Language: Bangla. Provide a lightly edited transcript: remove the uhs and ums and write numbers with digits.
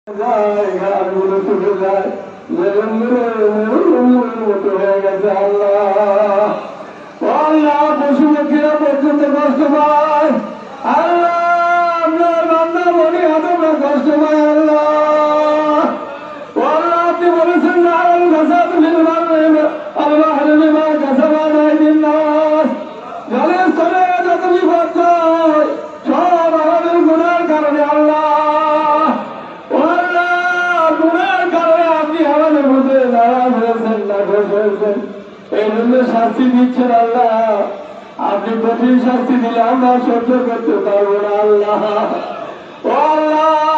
গাছগুলো ছুটে যায়, মতো হয়ে গেছে। আল্লাহ আল্লাহ পশু পাখিরা পর্যন্ত কষ্ট পায়। আল্লাহ আপনার বান্দা বলি আদমরা কষ্ট পায়। আল্লাহ আল্লাহ আপনি বলেছেন না গাছা তুমি আল্লাহ হালিমা গাছা বানাই দিন না জলের স্থলে যত বিপর্যয় সব আমাদের গুণার কারণে। আল্লাহ গুণার কারণে আপনি আমাদের মধ্যে নারাজ হয়েছেন, নাকশ হয়েছেন, এই জন্য শাস্তি দিচ্ছেন। আল্লাহ আপনি কঠিন শাস্তি দিলে আমরা সহ্য করতে পারবো না। আল্লাহ ও আল্লাহ